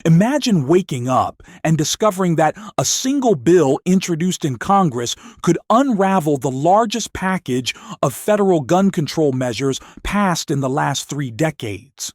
Imagine waking up and discovering that a single bill introduced in Congress could unravel the largest package of federal gun control measures passed in the last 3 decades.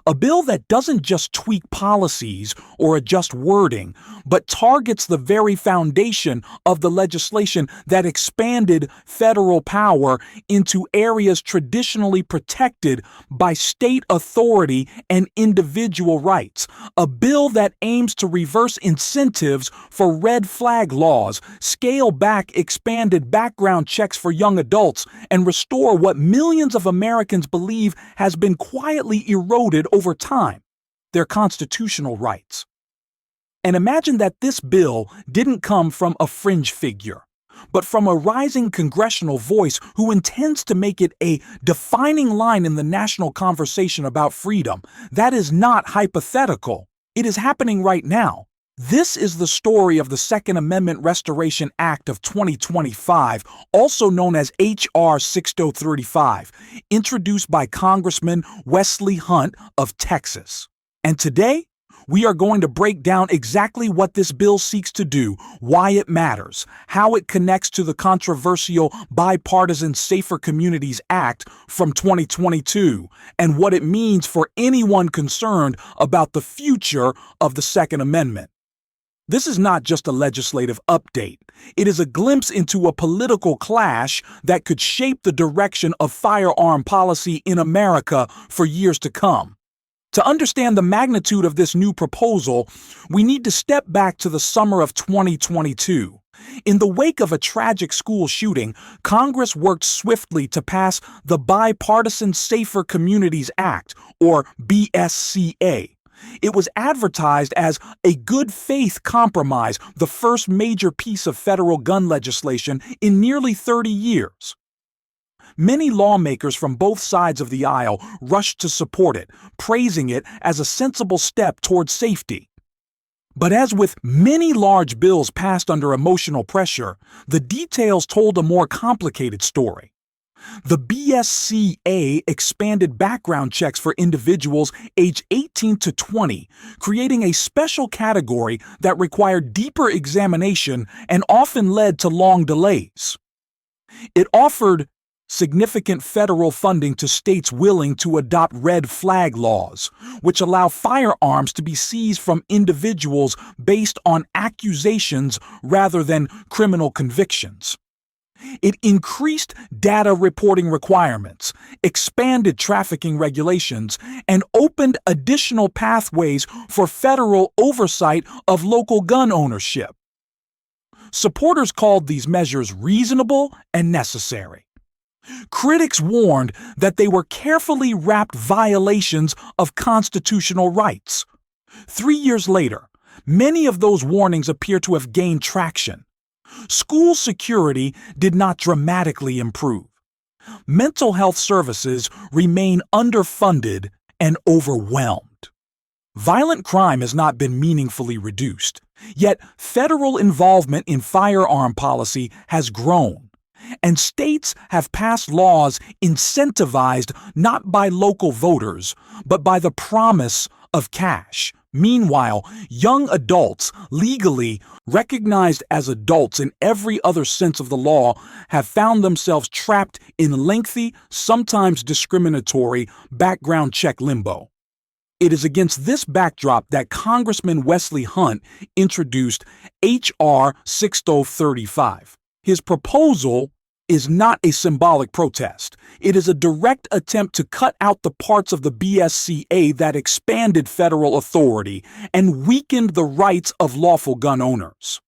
A bill that doesn't just tweak policies or adjust wording, but targets the very foundation of the legislation that expanded federal power into areas traditionally protected by state authority and individual rights. A bill that aims to reverse incentives for red flag laws, scale back expanded background checks for young adults, and restore what millions of Americans believe has been quietly eroded over time: their constitutional rights. And imagine that this bill didn't come from a fringe figure, but from a rising congressional voice who intends to make it a defining line in the national conversation about freedom. That is not hypothetical. It is happening right now. This is the story of the Second Amendment Restoration Act of 2025, also known as H.R. 6035, introduced by Congressman Wesley Hunt of Texas. And today, we are going to break down exactly what this bill seeks to do, why it matters, how it connects to the controversial Bipartisan Safer Communities Act from 2022, and what it means for anyone concerned about the future of the Second Amendment. This is not just a legislative update. It is a glimpse into a political clash that could shape the direction of firearm policy in America for years to come. To understand the magnitude of this new proposal, we need to step back to the summer of 2022. In the wake of a tragic school shooting, Congress worked swiftly to pass the Bipartisan Safer Communities Act, or BSCA. It was advertised as a good faith compromise, the first major piece of federal gun legislation in nearly 30 years. Many lawmakers from both sides of the aisle rushed to support it, praising it as a sensible step toward safety. But as with many large bills passed under emotional pressure, the details told a more complicated story. The BSCA expanded background checks for individuals aged 18 to 20, creating a special category that required deeper examination and often led to long delays. It offered significant federal funding to states willing to adopt red flag laws, which allow firearms to be seized from individuals based on accusations rather than criminal convictions. It increased data reporting requirements, expanded trafficking regulations, and opened additional pathways for federal oversight of local gun ownership. Supporters called these measures reasonable and necessary. Critics warned that they were carefully wrapped violations of constitutional rights. 3 years later, many of those warnings appear to have gained traction. School security did not dramatically improve. Mental health services remain underfunded and overwhelmed. Violent crime has not been meaningfully reduced, yet federal involvement in firearm policy has grown, and states have passed laws incentivized not by local voters, but by the promise of cash. Meanwhile, young adults, legally recognized as adults in every other sense of the law, have found themselves trapped in lengthy, sometimes discriminatory, background check limbo. It is against this backdrop that Congressman Wesley Hunt introduced H.R. 6035. His proposal is not a symbolic protest. It is a direct attempt to cut out the parts of the BSCA that expanded federal authority and weakened the rights of lawful gun owners.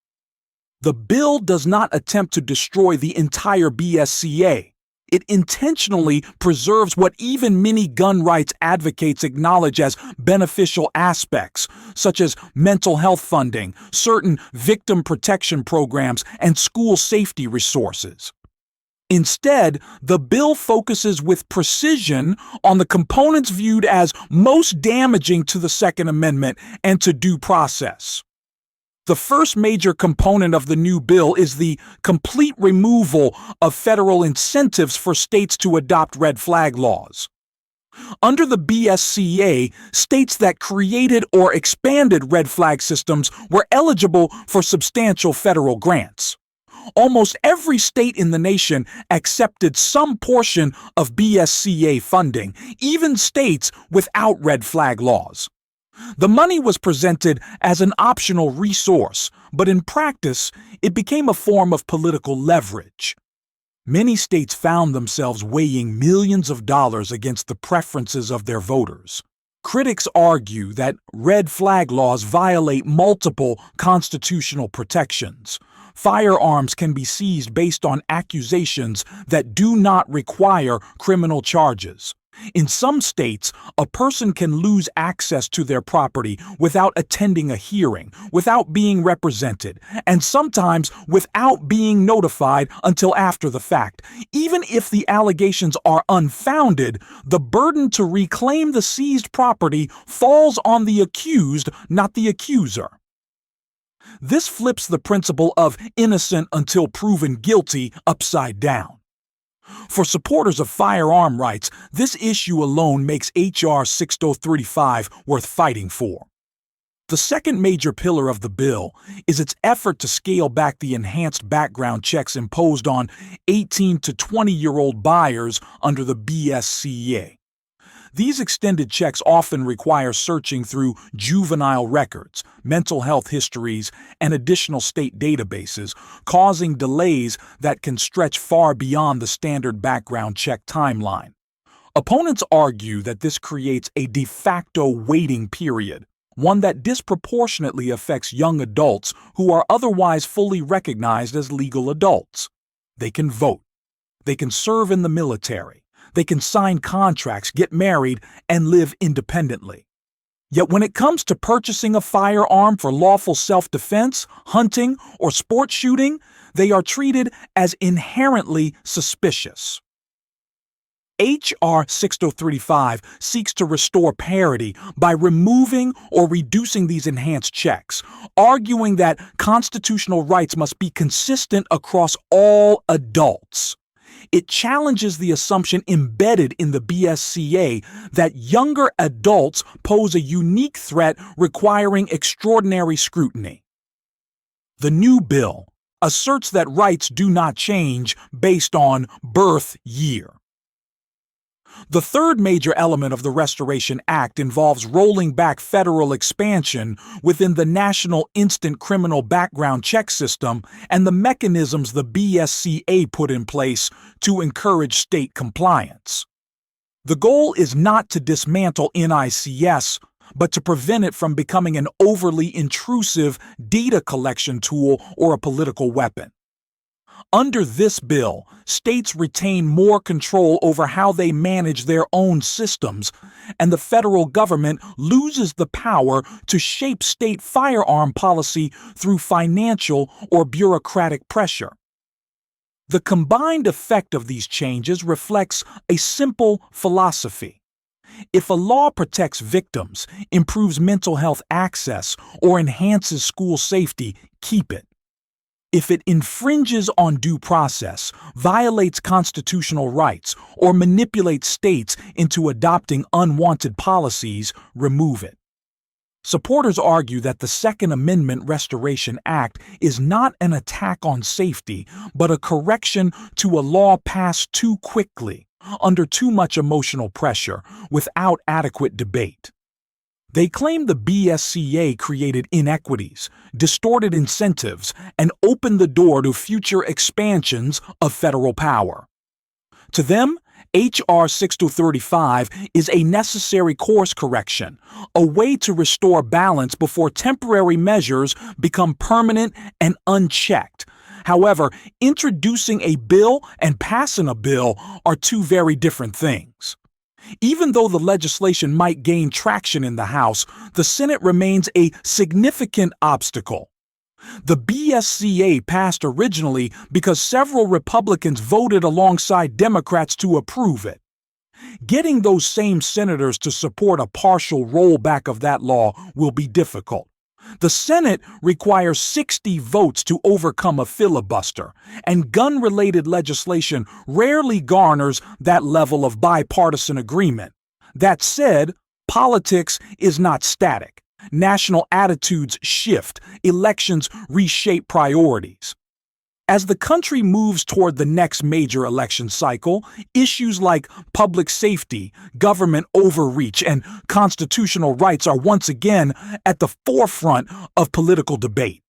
The bill does not attempt to destroy the entire BSCA. It intentionally preserves what even many gun rights advocates acknowledge as beneficial aspects, such as mental health funding, certain victim protection programs, and school safety resources. Instead, the bill focuses with precision on the components viewed as most damaging to the Second Amendment and to due process. The first major component of the new bill is the complete removal of federal incentives for states to adopt red flag laws. Under the BSCA, states that created or expanded red flag systems were eligible for substantial federal grants. Almost every state in the nation accepted some portion of BSCA funding, even states without red flag laws. The money was presented as an optional resource, but in practice, it became a form of political leverage. Many states found themselves weighing millions of dollars against the preferences of their voters. Critics argue that red flag laws violate multiple constitutional protections. Firearms can be seized based on accusations that do not require criminal charges. In some states, a person can lose access to their property without attending a hearing, without being represented, and sometimes without being notified until after the fact. Even if the allegations are unfounded, the burden to reclaim the seized property falls on the accused, not the accuser. This flips the principle of innocent until proven guilty upside down. For supporters of firearm rights, this issue alone makes H.R. 6035 worth fighting for. The second major pillar of the bill is its effort to scale back the enhanced background checks imposed on 18 to 20-year-old buyers under the BSCA. These extended checks often require searching through juvenile records, mental health histories, and additional state databases, causing delays that can stretch far beyond the standard background check timeline. Opponents argue that this creates a de facto waiting period, one that disproportionately affects young adults who are otherwise fully recognized as legal adults. They can vote. They can serve in the military. They can sign contracts, get married, and live independently. Yet when it comes to purchasing a firearm for lawful self-defense, hunting, or sport shooting, they are treated as inherently suspicious. H.R. 6035 seeks to restore parity by removing or reducing these enhanced checks, arguing that constitutional rights must be consistent across all adults. It challenges the assumption embedded in the BSCA that younger adults pose a unique threat requiring extraordinary scrutiny. The new bill asserts that rights do not change based on birth year. The third major element of the Restoration Act involves rolling back federal expansion within the National Instant Criminal Background Check System and the mechanisms the BSCA put in place to encourage state compliance. The goal is not to dismantle NICS, but to prevent it from becoming an overly intrusive data collection tool or a political weapon. Under this bill, states retain more control over how they manage their own systems, and the federal government loses the power to shape state firearm policy through financial or bureaucratic pressure. The combined effect of these changes reflects a simple philosophy. If a law protects victims, improves mental health access, or enhances school safety, keep it. If it infringes on due process, violates constitutional rights, or manipulates states into adopting unwanted policies, remove it. Supporters argue that the Second Amendment Restoration Act is not an attack on safety, but a correction to a law passed too quickly, under too much emotional pressure, without adequate debate. They claim the BSCA created inequities, distorted incentives, and opened the door to future expansions of federal power. To them, H.R. 6035 is a necessary course correction, a way to restore balance before temporary measures become permanent and unchecked. However, introducing a bill and passing a bill are two very different things. Even though the legislation might gain traction in the House, the Senate remains a significant obstacle. The BSCA passed originally because several Republicans voted alongside Democrats to approve it. Getting those same senators to support a partial rollback of that law will be difficult. The Senate requires 60 votes to overcome a filibuster, and gun-related legislation rarely garners that level of bipartisan agreement. That said, politics is not static. National attitudes shift, elections reshape priorities. As the country moves toward the next major election cycle, issues like public safety, government overreach, and constitutional rights are once again at the forefront of political debate.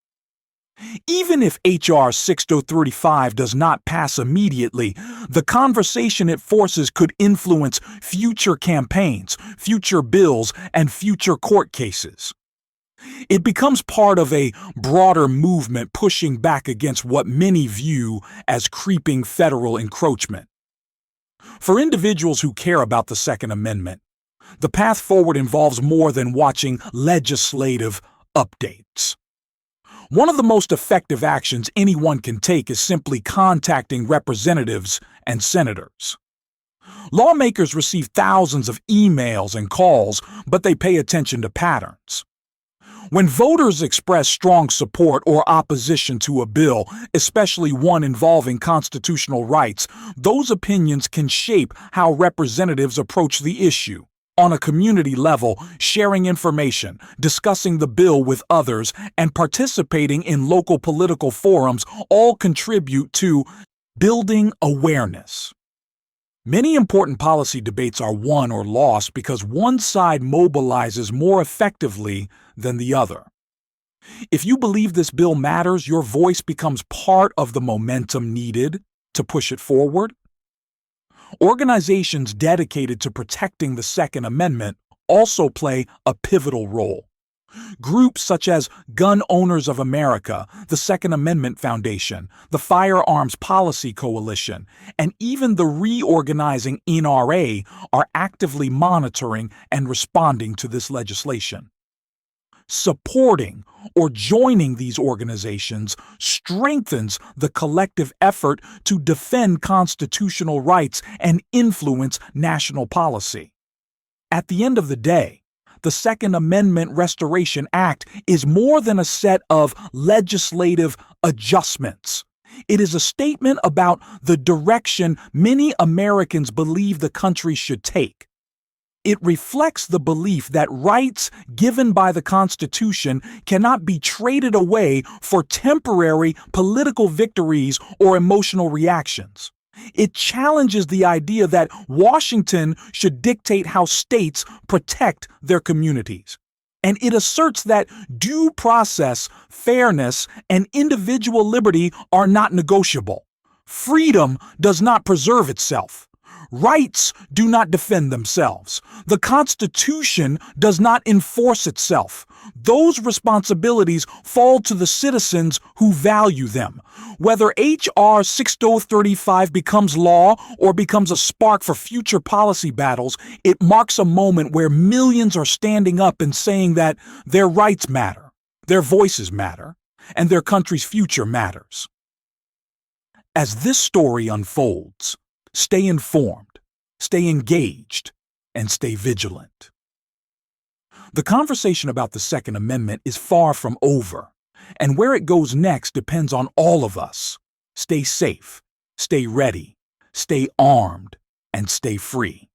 Even if H.R. 6035 does not pass immediately, the conversation it forces could influence future campaigns, future bills, and future court cases. It becomes part of a broader movement pushing back against what many view as creeping federal encroachment. For individuals who care about the Second Amendment, the path forward involves more than watching legislative updates. One of the most effective actions anyone can take is simply contacting representatives and senators. Lawmakers receive thousands of emails and calls, but they pay attention to patterns. When voters express strong support or opposition to a bill, especially one involving constitutional rights, those opinions can shape how representatives approach the issue. On a community level, sharing information, discussing the bill with others, and participating in local political forums all contribute to building awareness. Many important policy debates are won or lost because one side mobilizes more effectively than the other. If you believe this bill matters, your voice becomes part of the momentum needed to push it forward. Organizations dedicated to protecting the Second Amendment also play a pivotal role. Groups such as Gun Owners of America, the Second Amendment Foundation, the Firearms Policy Coalition, and even the reorganizing NRA are actively monitoring and responding to this legislation. Supporting or joining these organizations strengthens the collective effort to defend constitutional rights and influence national policy. At the end of the day, the Second Amendment Restoration Act is more than a set of legislative adjustments. It is a statement about the direction many Americans believe the country should take. It reflects the belief that rights given by the Constitution cannot be traded away for temporary political victories or emotional reactions. It challenges the idea that Washington should dictate how states protect their communities. And it asserts that due process, fairness, and individual liberty are not negotiable. Freedom does not preserve itself. Rights do not defend themselves. The Constitution does not enforce itself. Those responsibilities fall to the citizens who value them. Whether H.R. 6035 becomes law or becomes a spark for future policy battles, it marks a moment where millions are standing up and saying that their rights matter, their voices matter, and their country's future matters. As this story unfolds, stay informed, stay engaged, and stay vigilant. The conversation about the Second Amendment is far from over, and where it goes next depends on all of us. Stay safe, stay ready, stay armed, and stay free.